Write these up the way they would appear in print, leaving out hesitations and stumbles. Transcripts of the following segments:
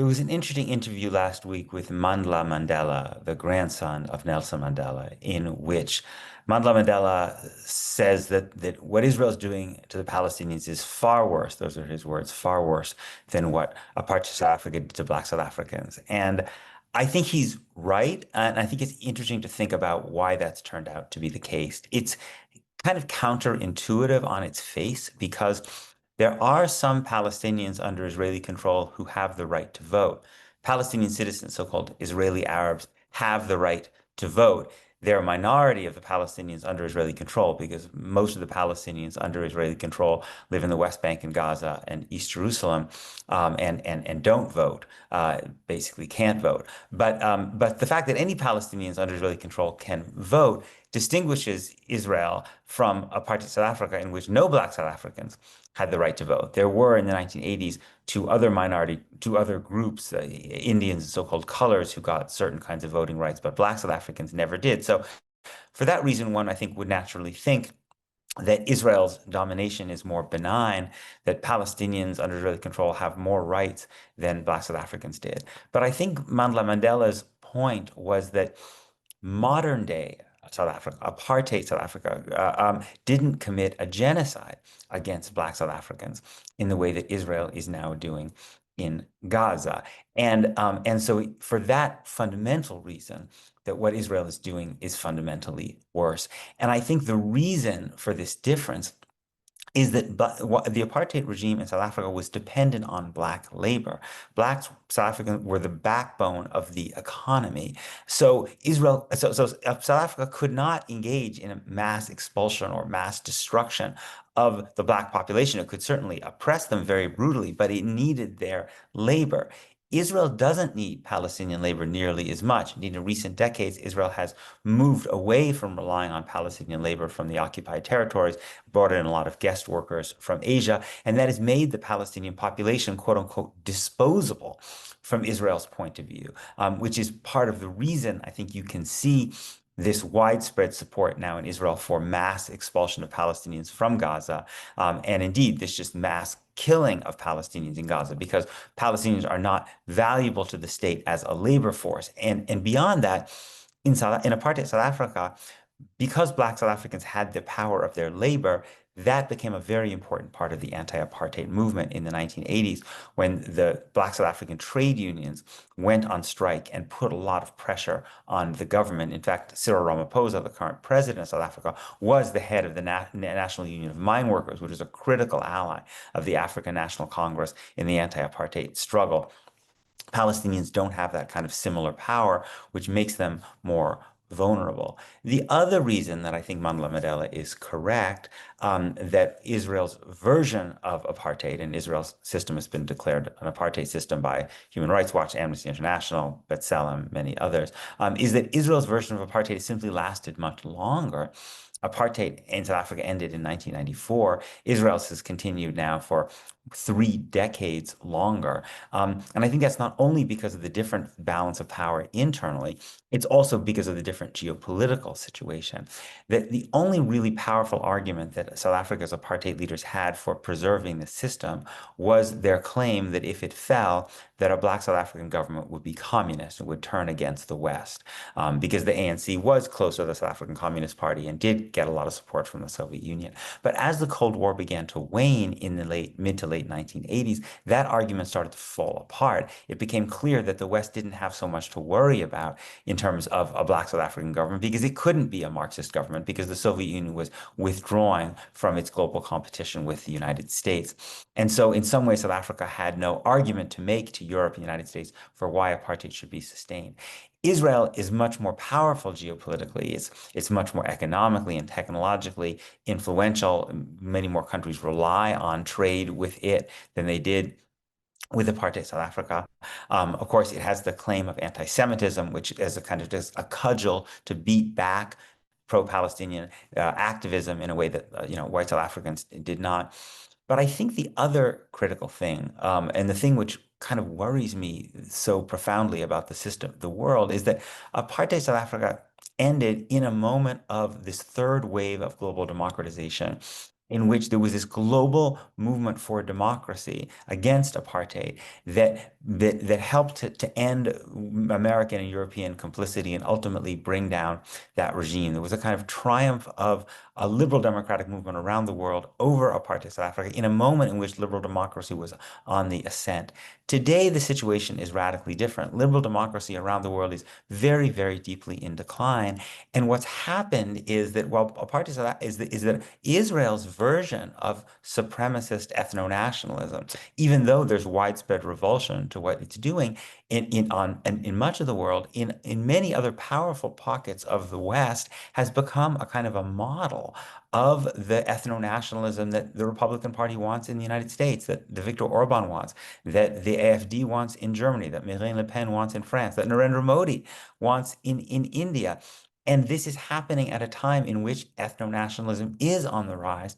There was an interesting interview last week with Mandla Mandela, the grandson of Nelson Mandela, in which Mandla Mandela says that what Israel is doing to the Palestinians is far worse, those are his words, far worse than what apartheid South Africa did to Black South Africans. And I think he's right. And I think it's interesting to think about why that's turned out to be the case. It's kind of counterintuitive on its face because there are some Palestinians under Israeli control who have the right to vote. Palestinian citizens, so-called Israeli Arabs, have the right to vote. They're a minority of the Palestinians under Israeli control because most of the Palestinians under Israeli control live in the West Bank and Gaza and East Jerusalem, and don't vote, basically can't vote. But the fact that any Palestinians under Israeli control can vote distinguishes Israel from apartheid South Africa, in which no Black South Africans had the right to vote. There were in the 1980s two other groups, Indians and so-called colors, who got certain kinds of voting rights, but Black South Africans never did. So for that reason, one, I think, would naturally think that Israel's domination is more benign, that Palestinians under Israeli control have more rights than Black South Africans did. But I think Mandla Mandela's point was that modern day South Africa, apartheid South Africa, didn't commit a genocide against Black South Africans in the way that Israel is now doing in Gaza. And so for that fundamental reason, that what Israel is doing is fundamentally worse. And I think the reason for this difference is that the apartheid regime in South Africa was dependent on Black labor. Black South Africans were the backbone of the economy. So South Africa could not engage in a mass expulsion or mass destruction of the Black population. It could certainly oppress them very brutally, but it needed their labor. Israel doesn't need Palestinian labor nearly as much. Indeed, in recent decades, Israel has moved away from relying on Palestinian labor from the occupied territories, brought in a lot of guest workers from Asia, and that has made the Palestinian population, quote unquote, disposable from Israel's point of view, which is part of the reason I think you can see this widespread support now in Israel for mass expulsion of Palestinians from Gaza, and indeed this just mass killing of Palestinians in Gaza, because Palestinians are not valuable to the state as a labor force. And beyond that, in apartheid South Africa, because Black South Africans had the power of their labor, that became a very important part of the anti-apartheid movement in the 1980s, when the Black South African trade unions went on strike and put a lot of pressure on the government. In fact, Cyril Ramaphosa, the current president of South Africa, was the head of the National Union of Mine Workers, which is a critical ally of the African National Congress in the anti-apartheid struggle. Palestinians don't have that kind of similar power, which makes them more vulnerable. The other reason that I think Mandla Mandela is correct, that Israel's version of apartheid, and Israel's system has been declared an apartheid system by Human Rights Watch, Amnesty International, B'Tselem, many others, is that Israel's version of apartheid simply lasted much longer. Apartheid in South Africa ended in 1994. Israel's has continued now for 3 decades longer. And I think that's not only because of the different balance of power internally, it's also because of the different geopolitical situation. That the only really powerful argument that South Africa's apartheid leaders had for preserving the system was their claim that if it fell, that a Black South African government would be communist and would turn against the West, because the ANC was close to the South African Communist Party and did get a lot of support from the Soviet Union. But as the Cold War began to wane in the mid to late 1980s, that argument started to fall apart. It became clear that the West didn't have so much to worry about in terms of a Black South African government, because it couldn't be a Marxist government, because the Soviet Union was withdrawing from its global competition with the United States. And so in some ways, South Africa had no argument to make to Europe and the United States for why apartheid should be sustained. Israel is much more powerful geopolitically. It's much more economically and technologically influential. Many more countries rely on trade with it than they did with apartheid South Africa. Of course, it has the claim of anti-Semitism, which is a kind of just a cudgel to beat back pro-Palestinian activism in a way that white South Africans did not. But I think the other critical thing, and the thing which kind of worries me so profoundly about the system, the world, is that apartheid South Africa ended in a moment of this third wave of global democratization in which there was this global movement for democracy against apartheid that helped to end American and European complicity and ultimately bring down that regime. There was a kind of triumph of a liberal democratic movement around the world over apartheid South Africa in a moment in which liberal democracy was on the ascent. Today, the situation is radically different. Liberal democracy around the world is very, very deeply in decline. And what's happened is that while apartheid is that Israel's version of supremacist ethno-nationalism, even though there's widespread revulsion to what it's doing in much of the world, in many other powerful pockets of the West, has become a kind of a model of the ethno-nationalism that the Republican Party wants in the United States, that the Viktor Orban wants, that the AfD wants in Germany, that Marine Le Pen wants in France, that Narendra Modi wants in India. And this is happening at a time in which ethno-nationalism is on the rise.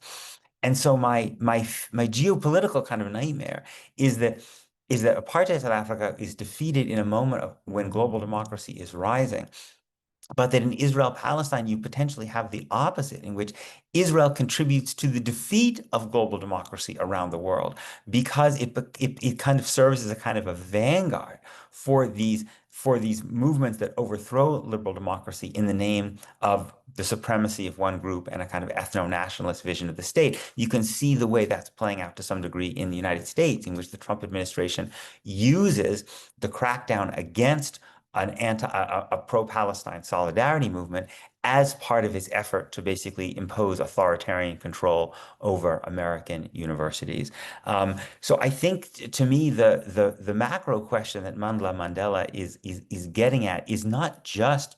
And so my geopolitical kind of nightmare is that apartheid South Africa is defeated in a moment of when global democracy is rising. But that in Israel-Palestine, you potentially have the opposite, in which Israel contributes to the defeat of global democracy around the world because it kind of serves as a kind of a vanguard for these movements that overthrow liberal democracy in the name of the supremacy of one group and a kind of ethno-nationalist vision of the state. You can see the way that's playing out to some degree in the United States, in which the Trump administration uses the crackdown against a pro-Palestine solidarity movement as part of its effort to basically impose authoritarian control over American universities. So I think, to me, the macro question that Mandla Mandela is getting at is not just,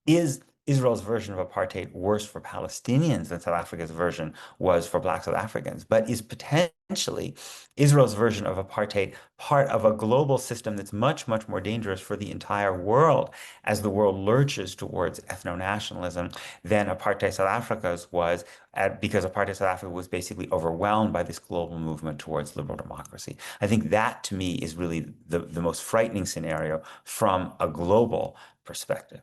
is Israel's version of apartheid worse for Palestinians than South Africa's version was for Black South Africans, but is potentially Israel's version of apartheid part of a global system that's much, much more dangerous for the entire world as the world lurches towards ethno-nationalism than apartheid South Africa's was, because apartheid South Africa was basically overwhelmed by this global movement towards liberal democracy. I think that, to me, is really the most frightening scenario from a global perspective.